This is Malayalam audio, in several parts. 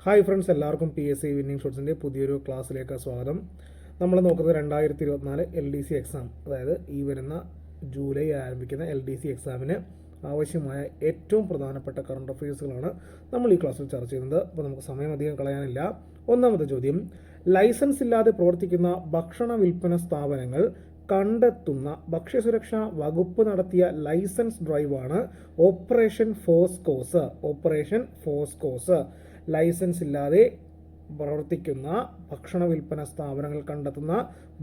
ഹായ് ഫ്രണ്ട്സ്, എല്ലാവർക്കും PSC വിന്നിംഗ് ഷോട്ട്സിൻ്റെ പുതിയൊരു ക്ലാസ്സിലേക്ക് സ്വാഗതം. നമ്മൾ നോക്കുന്നത് 2024 LDC എക്സാം, അതായത് ഈ വരുന്ന ജൂലൈ ആരംഭിക്കുന്ന LDC എക്സാമിന് ആവശ്യമായ ഏറ്റവും പ്രധാനപ്പെട്ട കറണ്ട് അഫയേഴ്സുകളാണ് നമ്മൾ ഈ ക്ലാസ്സിൽ ചർച്ച ചെയ്യുന്നത്. അപ്പോൾ നമുക്ക് സമയം അധികം കളയാനില്ല. ഒന്നാമത്തെ ചോദ്യം, ലൈസൻസ് ഇല്ലാതെ പ്രവർത്തിക്കുന്ന ഭക്ഷണ വിൽപ്പന സ്ഥാപനങ്ങൾ കണ്ടെത്തുന്ന ഭക്ഷ്യസുരക്ഷാ വകുപ്പ് നടത്തിയ ലൈസൻസ് ഡ്രൈവാണ് operation Foscos. Operation Foscos licence ഇല്ലാതെ പ്രവർത്തിക്കുന്ന ഭക്ഷണ വിൽപ്പന സ്ഥാപനങ്ങൾ കണ്ടെത്തുന്ന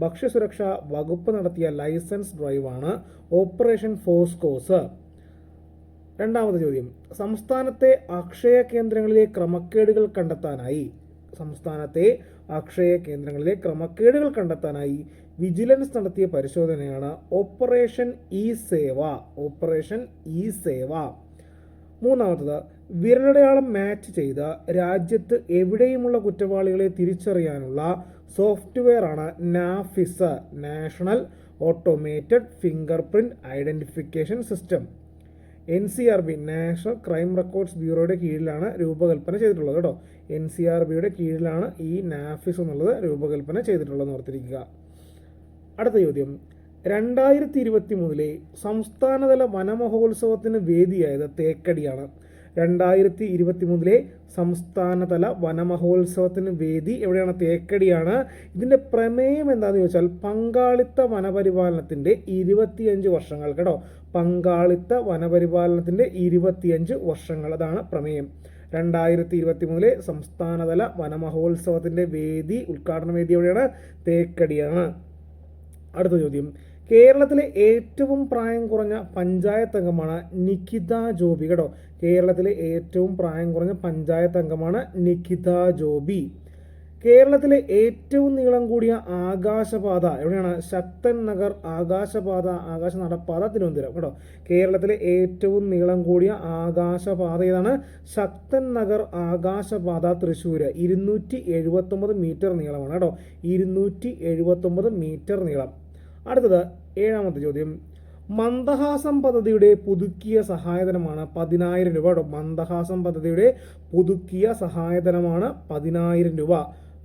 ഭക്ഷ്യസുരക്ഷാ വകുപ്പ് നടത്തിയ ലൈസൻസ് ഡ്രൈവാണ് ഓപ്പറേഷൻ ഫോസ്കോസ്. രണ്ടാമത്തെ ചോദ്യം, സംസ്ഥാനത്തെ അക്ഷയ കേന്ദ്രങ്ങളിലെ ക്രമക്കേടുകൾ കണ്ടെത്താനായി വിജിലൻസ് നടത്തിയ പരിശോധനയാണ് ഓപ്പറേഷൻ ഇ സേവ. മൂന്നാമത്തത്, വിരലടയാളം മാച്ച് ചെയ്ത് രാജ്യത്ത് എവിടെയുമുള്ള കുറ്റവാളികളെ തിരിച്ചറിയാനുള്ള സോഫ്റ്റ്വെയർ ആണ് NAFIS, national automated fingerprint identification system. NCRB, national crime records ബ്യൂറോയുടെ കീഴിലാണ് രൂപകൽപ്പന ചെയ്തിട്ടുള്ളത് കേട്ടോ. NCRBയുടെ കീഴിലാണ് ഈ നാഫിസ് എന്നുള്ളത് രൂപകൽപ്പന ചെയ്തിട്ടുള്ളതെന്ന് ഓർത്തിരിക്കുക. അടുത്ത ചോദ്യം, 2023 സംസ്ഥാനതല വനമഹോത്സവത്തിന് വേദിയായത് തേക്കടിയാണ്. 2023 സംസ്ഥാനതല വനമഹോത്സവത്തിന് വേദി എവിടെയാണ്? തേക്കടിയാണ്. ഇതിൻ്റെ പ്രമേയം എന്താണെന്ന് ചോദിച്ചാൽ പങ്കാളിത്ത വനപരിപാലനത്തിൻ്റെ 25 വർഷങ്ങൾ കേട്ടോ. പങ്കാളിത്ത വനപരിപാലനത്തിൻ്റെ 25 വർഷങ്ങൾ, അതാണ് പ്രമേയം. 2023 സംസ്ഥാനതല വനമഹോത്സവത്തിൻ്റെ വേദി, ഉദ്ഘാടന വേദി എവിടെയാണ്? തേക്കടിയാണ്. അടുത്ത ചോദ്യം, കേരളത്തിലെ ഏറ്റവും പ്രായം കുറഞ്ഞ പഞ്ചായത്ത് അംഗമാണ് നിഖിത ജോബി കേട്ടോ. കേരളത്തിലെ ഏറ്റവും പ്രായം കുറഞ്ഞ പഞ്ചായത്ത് അംഗമാണ് നിഖിത ജോബി. കേരളത്തിലെ ഏറ്റവും നീളം കൂടിയ ആകാശപാത എവിടെയാണ്? ശക്തൻ നഗർ ആകാശ നടപ്പാത, തിരുവനന്തപുരം കേട്ടോ. കേരളത്തിലെ ഏറ്റവും നീളം കൂടിയ ആകാശപാത ഏതാണ്? ശക്തൻ നഗർ ആകാശപാത, തൃശ്ശൂർ. 279 മീറ്റർ നീളമാണ് കേട്ടോ. 279 മീറ്റർ നീളം. അടുത്തത്, ഏഴാമത്തെ ചോദ്യം, മന്ദഹാസം പദ്ധതിയുടെ പുതുക്കിയ സഹായധനമാണ് 10,000 രൂപ കേട്ടോ. മന്ദഹാസം പദ്ധതിയുടെ പുതുക്കിയ സഹായധനമാണ് 10,000 രൂപ.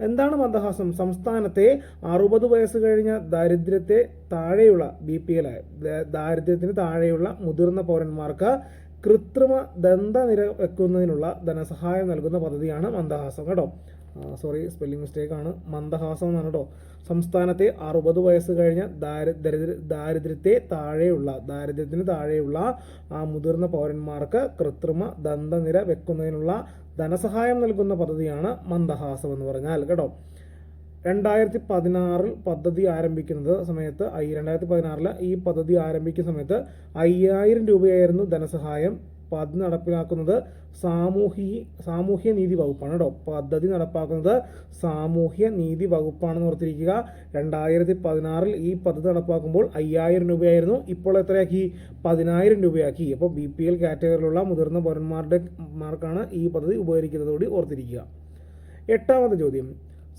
എന്താണ് മന്ദഹാസം? സംസ്ഥാനത്തെ 60 വയസ്സ് കഴിഞ്ഞ ദാരിദ്ര്യത്തെ താഴെയുള്ള BPL ദാരിദ്ര്യത്തിന് താഴെയുള്ള മുതിർന്ന പൗരന്മാർക്ക് കൃത്രിമ ദന്തനിര വെക്കുന്നതിനുള്ള ധനസഹായം നൽകുന്ന പദ്ധതിയാണ് മന്ദഹാസം കേട്ടോ. Sorry, spelling മിസ്റ്റേക്കാണ്. മന്ദഹാസം എന്നാണ് കേട്ടോ. സംസ്ഥാനത്തെ 60 വയസ്സ് കഴിഞ്ഞ ദാരിദ്ര്യത്തിന് താഴെയുള്ള ആ മുതിർന്ന പൗരന്മാർക്ക് കൃത്രിമ ദന്തനിര വെക്കുന്നതിനുള്ള ധനസഹായം നൽകുന്ന പദ്ധതിയാണ് മന്ദഹാസം എന്ന് പറഞ്ഞാൽ കേട്ടോ. 2016 പദ്ധതി ആരംഭിക്കുന്നത് സമയത്ത് 2016 ഈ പദ്ധതി ആരംഭിക്കുന്ന സമയത്ത് 5,000 രൂപയായിരുന്നു ധനസഹായം. പദ്ധതി നടപ്പിലാക്കുന്നത് സാമൂഹ്യ നീതി വകുപ്പാണ് കേട്ടോ. പദ്ധതി നടപ്പാക്കുന്നത് സാമൂഹ്യ നീതി വകുപ്പാണെന്ന് ഓർത്തിരിക്കുക. 2016 ഈ പദ്ധതി നടപ്പാക്കുമ്പോൾ 5,000 രൂപയായിരുന്നു. ഇപ്പോൾ എത്രയാക്കി? 10,000 രൂപയാക്കി. അപ്പോൾ BPL കാറ്റഗറിയിലുള്ള മുതിർന്ന പൗരന്മാർക്കാണ് ഈ പദ്ധതി ഉപകരിക്കുന്നതോടെ ഓർത്തിരിക്കുക. എട്ടാമത്തെ ചോദ്യം,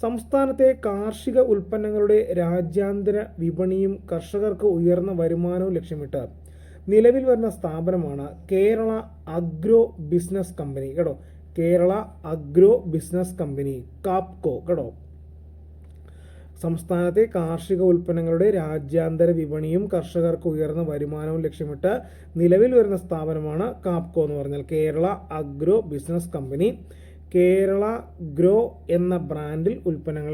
സംസ്ഥാനത്തെ കാർഷിക ഉൽപ്പന്നങ്ങളുടെ രാജ്യാന്തര വിപണിയും കർഷകർക്ക് ഉയർന്ന വരുമാനവും ലക്ഷ്യമിട്ട് നിലവിൽ വരുന്ന സ്ഥാപനമാണ് കേരള അഗ്രോ ബിസിനസ് കമ്പനി കേട്ടോ. Kerala agro business company, Capco കേട്ടോ. സംസ്ഥാനത്തെ കാർഷിക ഉൽപ്പന്നങ്ങളുടെ രാജ്യാന്തര വിപണിയും കർഷകർക്ക് ഉയർന്ന വരുമാനവും ലക്ഷ്യമിട്ട് നിലവിൽ വരുന്ന സ്ഥാപനമാണ് കാപ്കോ എന്ന് പറഞ്ഞാൽ Kerala agro business company. Kerala grow എന്ന ബ്രാൻഡിൽ ഉൽപ്പന്നങ്ങൾ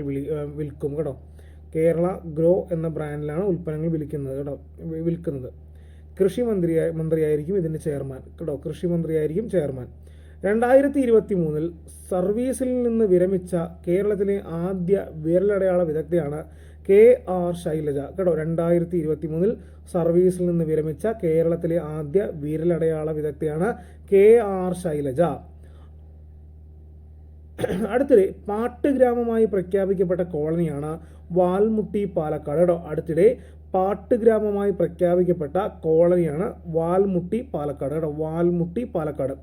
വിൽക്കും കേട്ടോ. കേരള ഗ്രോ എന്ന ബ്രാൻഡിലാണ് ഉൽപ്പന്നങ്ങൾ വിൽക്കുന്നത്. മന്ത്രിയായിരിക്കും ഇതിൻ്റെ ചെയർമാൻ കേട്ടോ. കൃഷിമന്ത്രിയായിരിക്കും ചെയർമാൻ. 2023 സർവീസിൽ നിന്ന് വിരമിച്ച കേരളത്തിലെ ആദ്യ വിരലടയാള വിദഗ്ധയാണ് KR ശൈലജ കേട്ടോ. 2023 സർവീസിൽ നിന്ന് വിരമിച്ച കേരളത്തിലെ ആദ്യ വിരലടയാള വിദഗ്ധയാണ് KR ശൈലജ. അടുത്തിടെ പാട്ടുഗ്രാമമായി പ്രഖ്യാപിക്കപ്പെട്ട കോളനിയാണ് വാൽമുട്ടി, പാലക്കാട് കേട്ടോ. അടുത്തിടെ പാട്ടുഗ്രാമമായി പ്രഖ്യാപിക്കപ്പെട്ട കോളനിയാണ് വാൽമുട്ടി, പാലക്കാട് കേട്ടോ. വാൽമുട്ടി, പാലക്കാട്.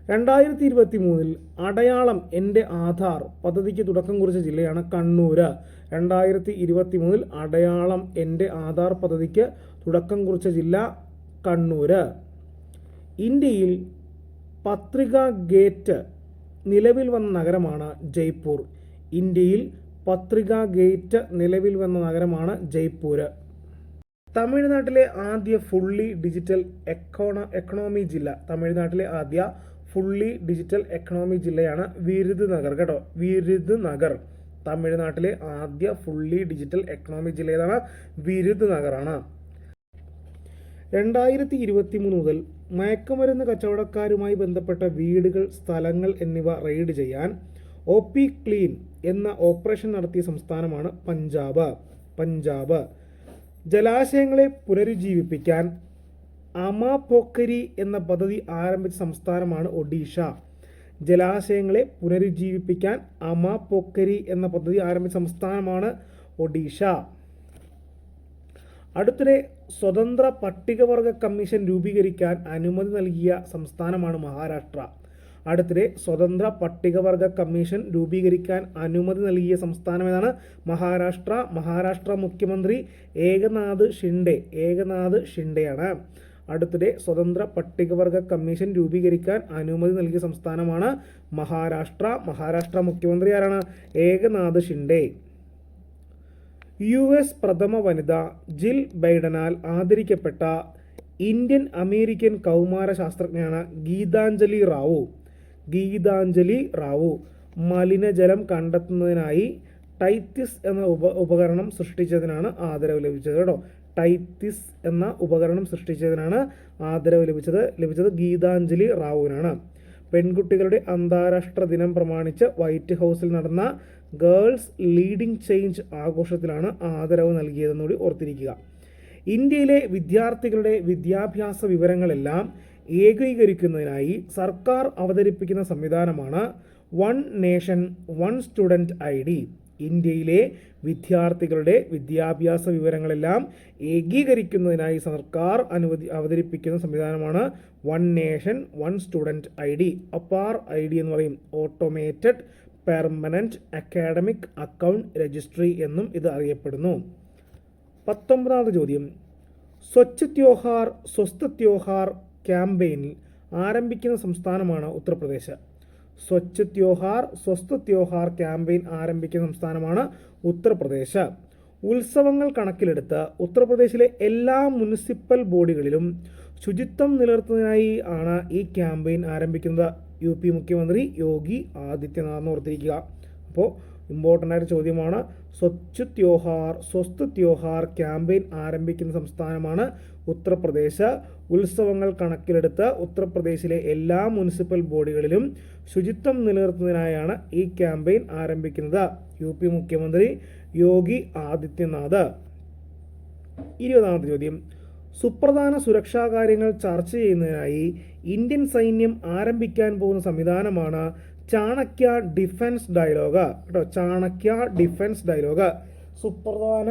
2023 അടയാളം എൻ്റെ ആധാർ പദ്ധതിക്ക് തുടക്കം കുറിച്ച ജില്ലയാണ് കണ്ണൂർ. 2023 അടയാളം എൻ്റെ ആധാർ പദ്ധതിക്ക് തുടക്കം കുറിച്ച ജില്ല കണ്ണൂർ. ഇന്ത്യയിൽ പത്രിക ഗേറ്റ് നിലവിൽ വന്ന നഗരമാണ് ജയ്പൂർ. ഇന്ത്യയിൽ പത്രികാ ഗേറ്റ് നിലവിൽ വന്ന നഗരമാണ് ജയ്പൂർ. തമിഴ്നാട്ടിലെ ആദ്യ ഫുള്ളി ഡിജിറ്റൽ എക്കണോമി ജില്ല. തമിഴ്നാട്ടിലെ ആദ്യ ഫുള്ളി ഡിജിറ്റൽ എക്കണോമി ജില്ലയാണ് വിരുദുനഗർ കേട്ടോ. വിരുദുനഗർ തമിഴ്നാട്ടിലെ ആദ്യ ഫുള്ളി ഡിജിറ്റൽ എക്കണോമി ജില്ല ഏതാണ്? വിരുദുനഗറാണ്. 2023 മുതൽ മയക്കുമരുന്ന് കച്ചവടക്കാരുമായി ബന്ധപ്പെട്ട വീടുകൾ, സ്ഥലങ്ങൾ എന്നിവ റെയ്ഡ് ചെയ്യാൻ OP ക്ലീൻ എന്ന ഓപ്പറേഷൻ നടത്തിയ സംസ്ഥാനമാണ് പഞ്ചാബ്. ജലാശയങ്ങളെ പുനരുജ്ജീവിപ്പിക്കാൻ അമാപോക്കരി എന്ന പദ്ധതി ആരംഭിച്ച സംസ്ഥാനമാണ് ഒഡീഷ. ജലാശയങ്ങളെ പുനരുജ്ജീവിപ്പിക്കാൻ അമാപോക്കരി എന്ന പദ്ധതി ആരംഭിച്ച സംസ്ഥാനമാണ് ഒഡീഷ. അടുത്തിടെ സ്വതന്ത്ര പട്ടികവർഗ കമ്മീഷൻ രൂപീകരിക്കാൻ അനുമതി നൽകിയ സംസ്ഥാനമാണ് മഹാരാഷ്ട്ര. അടുത്തിടെ സ്വതന്ത്ര പട്ടികവർഗ കമ്മീഷൻ രൂപീകരിക്കാൻ അനുമതി നൽകിയ സംസ്ഥാനം ഏതാണ്? മഹാരാഷ്ട്ര മുഖ്യമന്ത്രി ഏകനാഥ് ഷിൻഡെയാണ്. അടുത്തിടെ സ്വതന്ത്ര പട്ടികവർഗ കമ്മീഷൻ രൂപീകരിക്കാൻ അനുമതി നൽകിയ സംസ്ഥാനമാണ് മഹാരാഷ്ട്ര മുഖ്യമന്ത്രി ആരാണ്? ഏകനാഥ് ഷിൻഡെ. US പ്രഥമ വനിത ജിൽ ബൈഡനാൽ ആദരിക്കപ്പെട്ട ഇന്ത്യൻ അമേരിക്കൻ കൗമാര ശാസ്ത്രജ്ഞനാണ് ഗീതാഞ്ജലി റാവു. മലിനജലം കണ്ടെത്തുന്നതിനായി ടൈറ്റിസ് എന്ന ഉപകരണം സൃഷ്ടിച്ചതിനാണ് ആദരവ് ലഭിച്ചത് കേട്ടോ. ടൈറ്റിസ് എന്ന ഉപകരണം സൃഷ്ടിച്ചതിനാണ് ആദരവ് ലഭിച്ചത് ഗീതാഞ്ജലി റാവുവിനാണ്. പെൺകുട്ടികളുടെ അന്താരാഷ്ട്ര ദിനം പ്രമാണിച്ച് വൈറ്റ് ഹൗസിൽ നടന്ന ഗേൾസ് ലീഡിംഗ് ചേഞ്ച് ആഘോഷത്തിലാണ് ആദരവ് നൽകിയതെന്നുകൂടി ഓർത്തിരിക്കുക. ഇന്ത്യയിലെ വിദ്യാർത്ഥികളുടെ വിദ്യാഭ്യാസ വിവരങ്ങളെല്ലാം ഏകീകരിക്കുന്നതിനായി സർക്കാർ അവതരിപ്പിക്കുന്ന സംവിധാനമാണ് one nation one student ID. ഇന്ത്യയിലെ വിദ്യാർത്ഥികളുടെ വിദ്യാഭ്യാസ വിവരങ്ങളെല്ലാം ഏകീകരിക്കുന്നതിനായി സർക്കാർ അവതരിപ്പിക്കുന്ന സംവിധാനമാണ് one nation one student ID. APAAR ID എന്ന് പറയും. Automated permanent academic account registry എന്നും ഇത് അറിയപ്പെടുന്നു. 19ാമത് ചോദ്യം. സ്വച്ഛ് ത്യോഹാർ ക്യാമ്പയിനിൽ ആരംഭിക്കുന്ന സംസ്ഥാനമാണ് ഉത്തർപ്രദേശ്. സ്വച്ഛ് ത്യോഹാർ ക്യാമ്പയിൻ ആരംഭിക്കുന്ന സംസ്ഥാനമാണ് ഉത്തർപ്രദേശ്. ഉത്സവങ്ങൾ കണക്കിലെടുത്ത് ഉത്തർപ്രദേശിലെ എല്ലാ മുനിസിപ്പൽ ബോഡികളിലും ശുചിത്വം നിലനിർത്തുന്നതിനായി ആണ് ഈ ക്യാമ്പയിൻ ആരംഭിക്കുന്നത്. UP മുഖ്യമന്ത്രി യോഗി ആദിത്യനാഥ് ഓർത്തിരിക്കുക. അപ്പോൾ ഇമ്പോർട്ടൻ്റ് ആയിട്ട് ചോദ്യമാണ്. സ്വച്ഛ് ത്യോഹാർ ക്യാമ്പയിൻ ആരംഭിക്കുന്ന സംസ്ഥാനമാണ് ഉത്തർപ്രദേശ്. ഉത്സവങ്ങൾ കണക്കിലെടുത്ത് ഉത്തർപ്രദേശിലെ എല്ലാ മുനിസിപ്പൽ ബോഡികളിലും ശുചിത്വം നിലനിർത്തുന്നതിനായാണ് ഈ ക്യാമ്പയിൻ ആരംഭിക്കുന്നത്. UP മുഖ്യമന്ത്രി യോഗി ആദിത്യനാഥ്. 20ാമത്തെ ചോദ്യം. സുപ്രധാന സുരക്ഷാ കാര്യങ്ങൾ ചർച്ച ചെയ്യുന്നതിനായി ഇന്ത്യൻ സൈന്യം ആരംഭിക്കാൻ പോകുന്ന സംവിധാനമാണ് ചാണക്യ ഡിഫൻസ് ഡയലോഗ് കേട്ടോ. Chanakya defence dialogue. സുപ്രധാന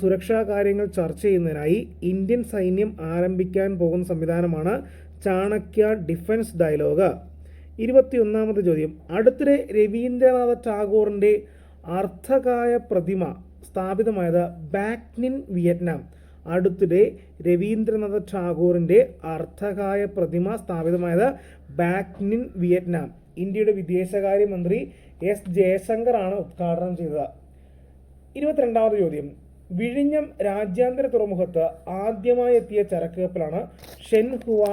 സുരക്ഷാ കാര്യങ്ങൾ ചർച്ച ചെയ്യുന്നതിനായി ഇന്ത്യൻ സൈന്യം ആരംഭിക്കാൻ പോകുന്ന സംവിധാനമാണ് ചാണക്യ ഡിഫൻസ് ഡയലോഗ്. 21ാമത്തെ ചോദ്യം. അടുത്തിടെ രവീന്ദ്രനാഥ ടാഗോറിൻ്റെ അർദ്ധകായ പ്രതിമ സ്ഥാപിതമായത് ബാക്നിൻ വിയറ്റ്നാം. അടുത്തിടെ രവീന്ദ്രനാഥ ടാഗോറിൻ്റെ അർദ്ധകായ പ്രതിമ സ്ഥാപിതമായത് ബാക്നിൻ വിയറ്റ്നാം. ഇന്ത്യയുടെ വിദേശകാര്യമന്ത്രി S ജയശങ്കർ ആണ് ഉദ്ഘാടനം ചെയ്തത്. 22ാമത് ചോദ്യം. വിഴിഞ്ഞം രാജ്യാന്തര തുറമുഖത്ത് ആദ്യമായി എത്തിയ ചരക്ക് കപ്പലാണ് ഷെൻഹുവ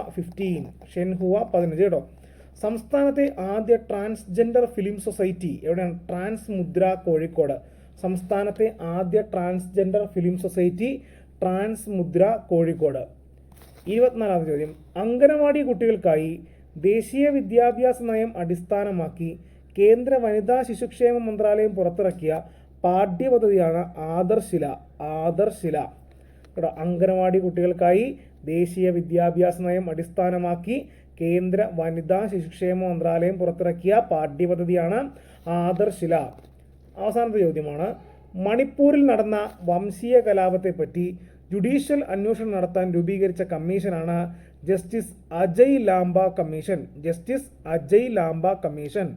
15 കേട്ടോ. സംസ്ഥാനത്തെ ആദ്യ ട്രാൻസ്ജെൻഡർ ഫിലിം സൊസൈറ്റി എവിടെയാണ്? ട്രാൻസ്മുദ്ര, കോഴിക്കോട്. സംസ്ഥാനത്തെ ആദ്യ ട്രാൻസ്ജെൻഡർ ഫിലിം സൊസൈറ്റി ട്രാൻസ്മുദ്ര, കോഴിക്കോട്. 24ാമത് ചോദ്യം. അംഗനവാടി കുട്ടികൾക്കായി ദേശീയ വിദ്യാഭ്യാസ നയം അടിസ്ഥാനമാക്കി കേന്ദ്ര വനിതാ ശിശുക്ഷേമ മന്ത്രാലയം പുറത്തിറക്കിയ പാഠ്യപദ്ധതിയാണ് ആദർശില. അംഗനവാടി കുട്ടികൾക്കായി ദേശീയ വിദ്യാഭ്യാസ നയം അടിസ്ഥാനമാക്കി കേന്ദ്ര വനിതാ ശിശുക്ഷേമ മന്ത്രാലയം പുറത്തിറക്കിയ പാഠ്യപദ്ധതിയാണ് ആദർശില. അവസാനത്തെ ചോദ്യമാണ്. മണിപ്പൂരിൽ നടന്ന വംശീയ കലാപത്തെപ്പറ്റി ജുഡീഷ്യൽ അന്വേഷണം നടത്താൻ രൂപീകരിച്ച കമ്മീഷനാണ് ജസ്റ്റിസ് അജയ് ലാംബ കമ്മീഷൻ.